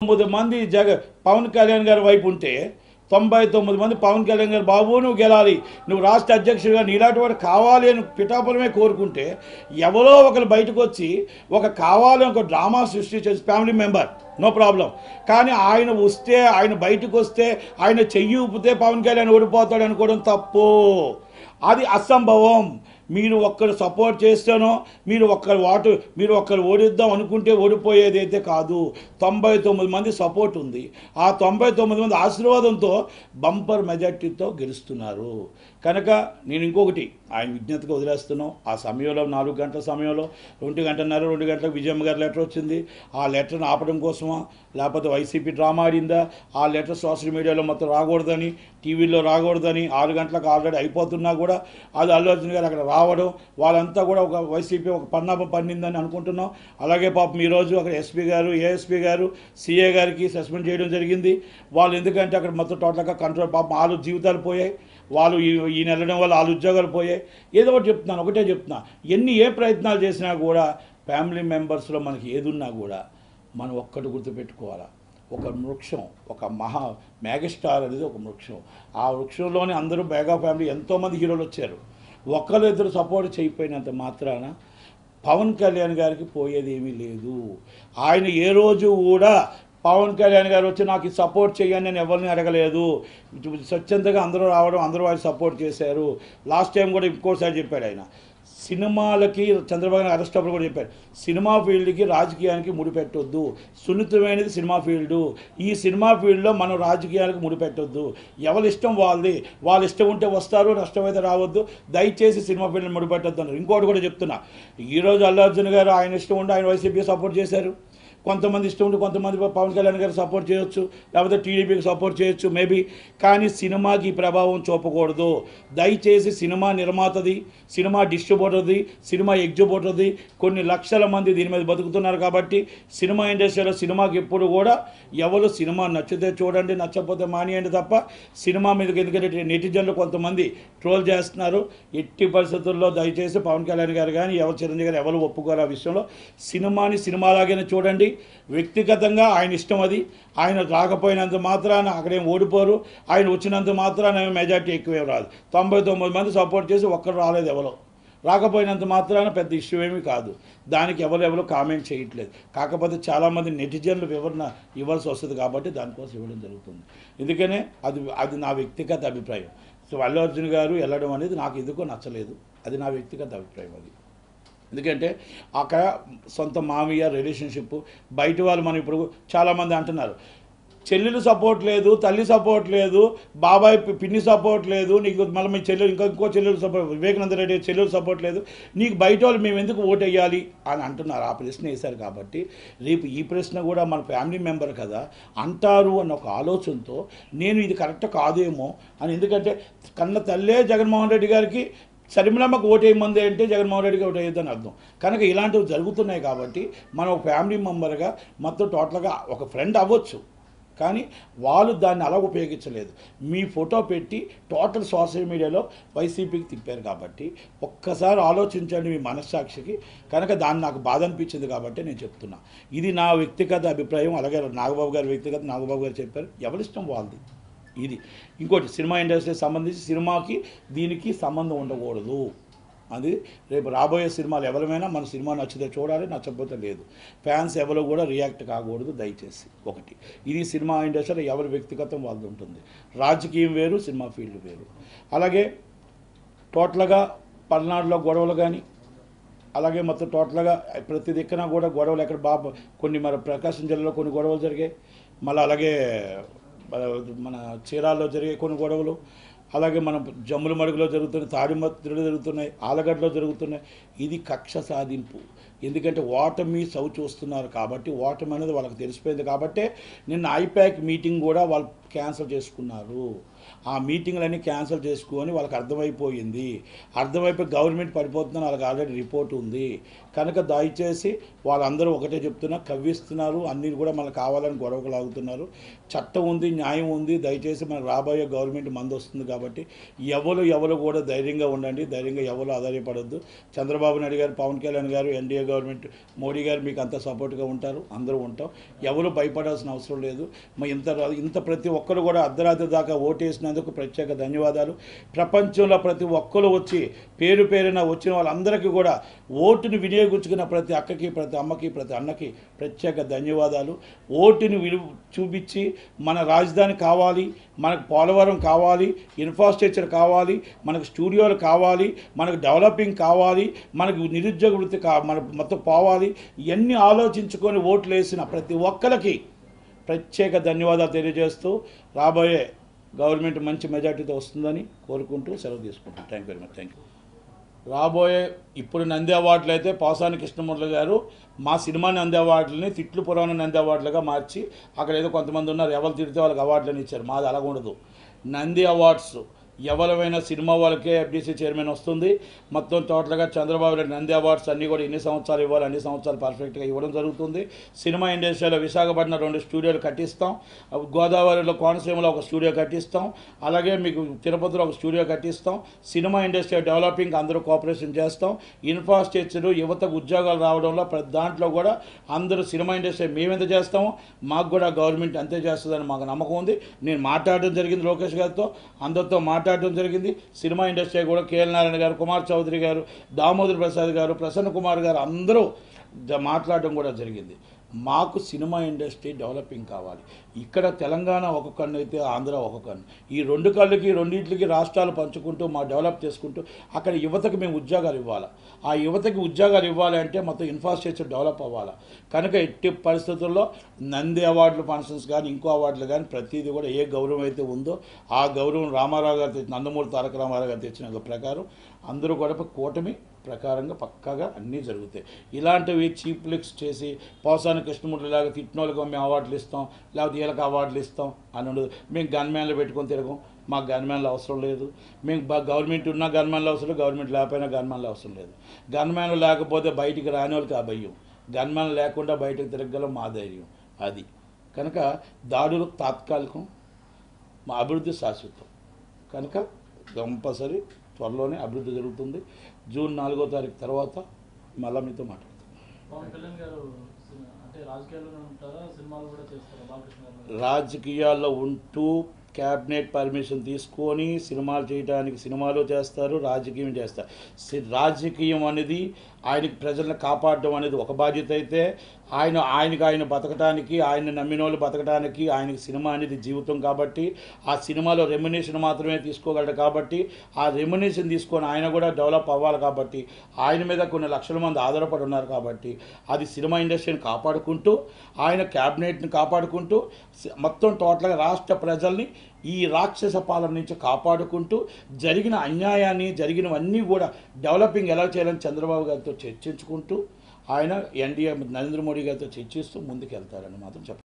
9 మంది పవన్ కళ్యాణ్ గారి వైపు ఉంటే 99 మంది పవన్ కళ్యాణ్ గారు బాబు నువ్వు గెలాలి, నువ్వు రాష్ట్ర అధ్యక్షుడిగా నీలాంటి వాడు కావాలి అని పిఠాపురమే కోరుకుంటే ఎవరో ఒకరు బయటకు వచ్చి కావాలని ఒక డ్రామా సృష్టించేసి ఫ్యామిలీ మెంబర్ నో ప్రాబ్లం, కానీ ఆయన వస్తే ఆయన బయటకు వస్తే ఆయన చెయ్యి ఊపితే పవన్ కళ్యాణ్ ఓడిపోతాడు అనుకోవడం తప్పు, అది అసంభవం. మీరు ఒక్కరు సపోర్ట్ చేస్తేనో మీరు ఒక్కరు ఓడిద్దాం అనుకుంటే ఓడిపోయేది అయితే కాదు. 99 మంది సపోర్ట్ ఉంది, ఆ 99 మంది ఆశీర్వాదంతో బంపర్ మెజార్టీతో గెలుస్తున్నారు. కనుక నేను ఇంకొకటి ఆయన విజ్ఞతగా వదిలేస్తున్నాం. ఆ సమయంలో 4 గంటల సమయంలో 2 గంటలకు విజయమ్మ గారి లెటర్ వచ్చింది. ఆ లెటర్ని ఆపడం కోసమా లేకపోతే వైసీపీ డ్రామా ఆడిందా? ఆ లెటర్ సోషల్ మీడియాలో మొత్తం రాకూడదని, టీవీలో రాకూడదని 6 గంటలకు ఆల్రెడీ అయిపోతున్నా కూడా అది అల్లు అర్జున్ గారు అక్కడ రావడం, వాళ్ళంతా కూడా ఒక వైసీపీ ఒక పన్నాపం పన్నిందని అనుకుంటున్నాం. అలాగే పాపం ఈరోజు అక్కడ ఎస్పీ గారు, ఏఎస్పీ గారు, సిఏ గారికి సస్పెండ్ చేయడం జరిగింది. వాళ్ళు ఎందుకంటే అక్కడ మొత్తం టోటల్గా కంట్రోల్, పాపం 4 జీవితాలు పోయాయి, వాళ్ళు ఈయన వెళ్ళడం వల్ల 4 ఉద్యోగాలు పోయాయి. ఏదో ఒకటి చెప్తున్నాను, ఒకటే చెప్తున్నా, ఏ ప్రయత్నాలు చేసినా కూడా ఫ్యామిలీ మెంబర్స్లో మనకి ఏదున్నా కూడా మనం ఒక్కటి గుర్తుపెట్టుకోవాలా, ఒక వృక్షం, ఒక మెగాస్టార్ అనేది ఒక వృక్షం. ఆ వృక్షంలోనే అందరూ మెగా ఫ్యామిలీ ఎంతోమంది హీరోలు వచ్చారు. ఒకళ్ళిద్దరు సపోర్ట్ చేయకపోయినంత మాత్రాన పవన్ కళ్యాణ్ గారికి పోయేది ఏమీ లేదు. ఆయన ఏ రోజు కూడా పవన్ కళ్యాణ్ గారు వచ్చి నాకు సపోర్ట్ చేయని నేను ఎవరిని అడగలేదు. స్వచ్ఛందంగా అందరూ రావడం, అందరూ వారికి సపోర్ట్ చేశారు. లాస్ట్ టైం కూడా ఇంకోసారి చెప్పాడు ఆయన, సినిమాలకి చంద్రబాబు నాయుడు అరెస్ట్ అప్పుడు కూడా చెప్పారు, సినిమా ఫీల్డ్కి రాజకీయానికి ముడిపెట్టొద్దు, సున్నితమైనది సినిమా ఫీల్డు, ఈ సినిమా ఫీల్డ్లో మనం రాజకీయాలకు ముడిపెట్టొద్దు, ఎవరి ఇష్టం వాళ్ళది, వాళ్ళ ఇష్టం ఉంటే వస్తారు, నష్టమైతే రావద్దు, దయచేసి సినిమా ఫీల్డ్ని ముడిపెట్టొద్దు అన్నారు. ఇంకోటి కూడా చెప్తున్నా, ఈరోజు అల్లు అర్జున్ గారు ఆయన ఇష్టం ఉండి ఆయన వైసీపీ సపోర్ట్ చేశారు, కొంతమంది ఇష్టం ఉంటే కొంతమంది పవన్ కళ్యాణ్ గారు సపోర్ట్ చేయొచ్చు, లేకపోతే టీడీపీకి సపోర్ట్ చేయొచ్చు మేబీ, కానీ సినిమాకి ప్రభావం చూపకూడదు. దయచేసి సినిమా నిర్మాతది, సినిమా డిస్ట్రిబ్యూటర్ది, సినిమా ఎగ్జిబ్యూటర్ది, కొన్ని లక్షల మంది దీని మీద బతుకుతున్నారు. కాబట్టి సినిమా ఇండస్ట్రీలో సినిమాకి ఎప్పుడు కూడా ఎవరు సినిమా నచ్చితే చూడండి, నచ్చకపోతే మానేయండి తప్ప సినిమా మీదకి, ఎందుకంటే నెటిజన్లు కొంతమంది ట్రోల్ చేస్తున్నారు. ఎట్టి పరిస్థితుల్లో దయచేసి పవన్ కళ్యాణ్ గారు కానీ చిరంజీవి గారు ఎవరు ఒప్పుకోరు ఆ విషయంలో. సినిమాని సినిమాలాగానే చూడండి, వ్యక్తిగతంగా ఆయన ఇష్టం అది. ఆయన రాకపోయినంత మాత్రాన అక్కడేం ఓడిపోరు, ఆయన వచ్చినంత మాత్రాన మెజార్టీ ఎక్కువే రాదు. 99 మంది సపోర్ట్ చేసి ఒక్కరు రాలేదు, ఎవరో రాకపోయినంత మాత్రాన పెద్ద ఇష్యూ ఏమీ కాదు. దానికి ఎవరు కామెంట్ చేయట్లేదు. కాకపోతే చాలామంది నెటిజన్లు వివరణ ఇవ్వాల్సి వస్తుంది కాబట్టి దానికోసం ఇవ్వడం జరుగుతుంది. ఎందుకనే అది నా వ్యక్తిగత అభిప్రాయం. సో అల్లు అర్జున్ గారు వెళ్ళడం అనేది నాకు ఎందుకో నచ్చలేదు, అది నా వ్యక్తిగత అభిప్రాయం. అది ఎందుకంటే అక్కడ సొంత మామయ్య రిలేషన్షిప్, బయట వాళ్ళు మనం ఇప్పుడు చాలామంది అంటున్నారు చెల్లెలు సపోర్ట్ లేదు, తల్లి సపోర్ట్ లేదు, బాబాయ్ పిన్ని సపోర్ట్ లేదు, నీకు మళ్ళీ మీ చెల్లెలు ఇంకో చెల్లెలు సపోర్ట్, వివేకానంద రెడ్డి చెల్లెలు సపోర్ట్ లేదు, నీకు బయట వాళ్ళు మేము ఎందుకు ఓటు వేయాలి అని అంటున్నారు. ఆ ప్రశ్న వేశారు కాబట్టి రేపు ఈ ప్రశ్న కూడా మన ఫ్యామిలీ మెంబర్ కదా అంటారు అన్న ఒక ఆలోచనతో నేను ఇది కరెక్ట్ కాదేమో అని, ఎందుకంటే కన్న తల్లే జగన్మోహన్ రెడ్డి గారికి షర్మిలమ్మకు ఓటు వేయమంది అంటే జగన్మోహన్ రెడ్డికి ఓటు వేయద్దని అర్థం. కనుక ఇలాంటివి జరుగుతున్నాయి కాబట్టి మనం ఒక ఫ్యామిలీ మెంబర్గా మొత్తం టోటల్గా ఒక ఫ్రెండ్ అవ్వచ్చు, కానీ వాళ్ళు దాన్ని అలా ఉపయోగించలేదు. మీ ఫోటో పెట్టి టోటల్ సోషల్ మీడియాలో వైసీపీకి తిప్పారు కాబట్టి ఒక్కసారి ఆలోచించండి మీ మనస్సాక్షికి. కనుక దాన్ని నాకు బాధ అనిపించింది కాబట్టి నేను చెప్తున్నా, ఇది నా వ్యక్తిగత అభిప్రాయం. అలాగే నాగబాబు గారు చెప్పారు, ఎవరిష్టం వాళ్ళది. ఇది ఇంకోటి, సినిమా ఇండస్ట్రీకి సంబంధించి సినిమాకి దీనికి సంబంధం ఉండకూడదు. అది రేపు రాబోయే సినిమాలు ఎవరైనా మన సినిమా నచ్చితే చూడాలి, నచ్చకపోతే లేదు. ఫ్యాన్స్ ఎవరు కూడా రియాక్ట్ కాకూడదు దయచేసి. ఒకటి, ఇది సినిమా ఇండస్ట్రీలో ఎవరి వ్యక్తిగతం వాళ్ళది ఉంటుంది. రాజకీయం వేరు, సినిమా ఫీల్డ్ వేరు. అలాగే టోటల్గా పల్నాడులో గొడవలు కానీ, అలాగే మొత్తం టోటల్గా ప్రతి దిక్కున కూడా గొడవలు, ఎక్కడ కొన్ని మన ప్రకాశం జిల్లాలో కొన్ని గొడవలు జరిగాయి, మళ్ళీ అలాగే మన చీరాల్లో జరిగే కొన్ని గొడవలు, అలాగే మన జమ్ముల మడుగులో జరుగుతున్నాయి, తాడిమత్రులు జరుగుతున్నాయి, ఆలగడ్డలో జరుగుతున్నాయి. ఇది కక్ష సాధింపు. ఎందుకంటే ఓటమి చూస్తున్నారు కాబట్టి, ఓటమి అనేది వాళ్ళకి తెలిసిపోయింది కాబట్టి నిన్న ఐపాక్ మీటింగ్ కూడా వాళ్ళు క్యాన్సిల్ చేసుకున్నారు. ఆ మీటింగ్లన్నీ క్యాన్సిల్ చేసుకొని వాళ్ళకి అర్థమైపోయి గవర్నమెంట్ పడిపోతుందని వాళ్ళకి ఆల్రెడీ రిపోర్ట్ ఉంది. కనుక దయచేసి వాళ్ళందరూ ఒకటే చెప్తున్నా, కవ్విస్తున్నారు, అన్నీ కూడా మనకు కావాలని గొడవకు లాగుతున్నారు. చట్టం ఉంది, న్యాయం ఉంది. దయచేసి మనకు రాబోయే గవర్నమెంట్ మంది వస్తుంది కాబట్టి ఎవరు కూడా ధైర్యంగా ఉండండి, ధైర్యంగా ఎవరు ఆధారపడద్దు. చంద్రబాబు నాయుడు గారు, పవన్ కళ్యాణ్ గారు, ఎన్డీఏ గవర్నమెంట్, మోడీ గారు మీకు అంతా సపోర్ట్గా ఉంటారు. అందరూ ఉంటాం. ఎవరు భయపడాల్సిన అవసరం లేదు. ఇంత ప్రతి ఒక్కరు కూడా అర్ధరాత్రి దాకా ఓటేసినందుకు ప్రత్యేక ధన్యవాదాలు. ప్రపంచంలో ప్రతి ఒక్కరు వచ్చి పేరున వచ్చిన వాళ్ళందరికీ కూడా ఓటుని వినియోగించుకున్న ప్రతి అక్కకి, ప్రతి అమ్మకి, ప్రతి అన్నకి ప్రత్యేక ధన్యవాదాలు. ఓటుని చూపించి మన రాజధాని కావాలి, మనకు పోలవరం కావాలి, ఇన్ఫ్రాస్ట్రక్చర్ కావాలి, మనకు స్టూడియోలు కావాలి, మనకు డెవలపింగ్ కావాలి, మనకు నిరుద్యోగ వృత్తి మన మొత్తం పోవాలి. ఇవన్నీ ఆలోచించుకొని ఓట్లు వేసిన ప్రతి ఒక్కరికి ప్రత్యేక ధన్యవాదాలు తెలియజేస్తూ రాబోయే గవర్నమెంట్ మంచి మెజార్టీతో వస్తుందని కోరుకుంటూ సెలవు తీసుకుంటాను. Thank you very much. Thank you. రాబోయే ఇప్పుడు నంది అవార్డులు అయితే పోసాని కృష్ణమూర్తి గారు మా సినిమా నంది అవార్డులని తిట్లు పురాణ నంది అవార్డులుగా మార్చి అక్కడ ఏదో కొంతమంది ఉన్నారు, ఎవరు తిడితే వాళ్ళకి అవార్డులని ఇచ్చారు. మాది అలాగ ఉండదు. నంది అవార్డ్స్ ఎవరైనా సినిమా వాళ్ళకే ఎఫ్డీసీ చైర్మన్ వస్తుంది. మొత్తం టోటల్గా చంద్రబాబు నాయుడు నంది అవార్డ్స్ అన్నీ కూడా ఎన్ని సంవత్సరాలు ఇవ్వాలి, అన్ని సంవత్సరాలు పర్ఫెక్ట్గా ఇవ్వడం జరుగుతుంది. సినిమా ఇండస్ట్రీలో విశాఖపట్నం 2 స్టూడియోలు కట్టిస్తాం, గోదావరిలో కోనసీమలో ఒక స్టూడియో కట్టిస్తాం, అలాగే మీకు తిరుపతిలో ఒక స్టూడియో కట్టిస్తాం. సినిమా ఇండస్ట్రీ డెవలపింగ్ అందరూ కోఆపరేషన్ చేస్తాం. ఇన్ఫ్రాస్ట్రక్చర్, యువతకు ఉద్యోగాలు రావడంలో ప్రతి దాంట్లో కూడా అందరూ సినిమా ఇండస్ట్రీ మేమెంత చేస్తామో మాకు కూడా గవర్నమెంట్ అంతే చేస్తుందని మాకు నమ్మకం ఉంది. నేను మాట్లాడడం జరిగింది లోకేష్ గారితో, అందరితో మాట్లాడడం జరిగింది. సినిమా ఇండస్ట్రీ కూడా కేఎల్ నారాయణ గారు, కుమార్ చౌదరి గారు, దామోదర్ ప్రసాద్ గారు, ప్రసన్న కుమార్ గారు అందరూ మాట్లాడడం కూడా జరిగింది. మాకు సినిమా ఇండస్ట్రీ డెవలపింగ్ కావాలి. ఇక్కడ తెలంగాణ ఒక కన్ను అయితే ఆంధ్ర ఒక కన్ను. ఈ 2 కళ్ళకి రెండింటికి రాష్ట్రాలు పంచుకుంటూ మా డెవలప్ చేసుకుంటూ అక్కడ యువతకు మేము ఉద్యోగాలు ఇవ్వాలి. ఆ యువతకి ఉద్యోగాలు ఇవ్వాలి అంటే మొత్తం ఇన్ఫ్రాస్ట్రక్చర్ డెవలప్ అవ్వాలి. కనుక ఎట్టి పరిస్థితుల్లో నంది అవార్డులు ఫంక్షన్స్ కానీ ఇంకో అవార్డులు కానీ ప్రతిదీ కూడా ఏ గౌరవం అయితే ఉందో ఆ గౌరవం రామారావు గారు తెచ్చిన, నందమూరి తారక రామారావు గారు తెచ్చిన ప్రకారం అందరూ కూడా కూటమి ప్రకారంగా పక్కాగా అన్నీ జరుగుతాయి. ఇలాంటివి చీప్ లిక్స్ చేసి పోసాని కృష్ణమూర్తి లాగా తిట్టినోళ్ళకి మేము అవార్డులు ఇస్తాం, లేకపోతే వీళ్ళకి అవార్డులు ఇస్తాం అని ఉండదు. మేము గన్మ్యాన్లు పెట్టుకొని తిరగం. మాకు గన్మ్యాన్లు అవసరం లేదు. మేము గవర్నమెంట్ ఉన్న గన్మ్యాన్లు అవసరం లేదు, గవర్నమెంట్ లేకపోయినా గన్మ్యాన్లు అవసరం లేదు. గన్మ్యాన్లు లేకపోతే బయటికి రాని వాళ్ళకి ఆ భయం, గన్మ్యాన్లు లేకుండా బయటకు తిరగగలం మా ధైర్యం అది. కనుక దాడులు తాత్కాలికం, మా అభివృద్ధి శాశ్వతం. కనుక కంపల్సరీ త్వరలోనే అభివృద్ధి జరుగుతుంది. జూన్ 4వ తారీఖు తర్వాత మళ్ళీ మీతో మాట్లాడతాం. రాజకీయాల్లో ఉంటూ క్యాబినెట్ పర్మిషన్ తీసుకొని సినిమాలు చేయడానికి సినిమాలు చేస్తారు, రాజకీయం చేస్తారు. రాజకీయం అనేది ఆయనకి ప్రజలను కాపాడడం అనేది ఒక బాధ్యత అయితే ఆయన బతకడానికి, ఆయన నమ్మిన వాళ్ళు బతకడానికి ఆయనకి సినిమా అనేది జీవితం కాబట్టి ఆ సినిమాలో రెమ్యునేషన్ మాత్రమే తీసుకోగలడు. కాబట్టి ఆ రెమ్యునేషన్ తీసుకొని ఆయన కూడా డెవలప్ అవ్వాలి. కాబట్టి ఆయన మీద కొన్ని లక్షల మంది ఆధారపడి ఉన్నారు. కాబట్టి అది సినిమా ఇండస్ట్రీని కాపాడుకుంటూ, ఆయన క్యాబినెట్ని కాపాడుకుంటూ, మొత్తం టోటల్గా రాష్ట్ర ప్రజల్ని ఈ రాక్షస పాలన నుంచి కాపాడుకుంటూ జరిగిన అన్యాయాన్ని, జరిగినవన్నీ కూడా డెవలపింగ్ ఎలా చేయాలని చంద్రబాబు గారితో చర్చించుకుంటూ ఆయన ఎన్డీఏ నరేంద్ర మోడీ గారితో చర్చిస్తూ ముందుకు వెళ్తారని మాత్రం చెప్పారు.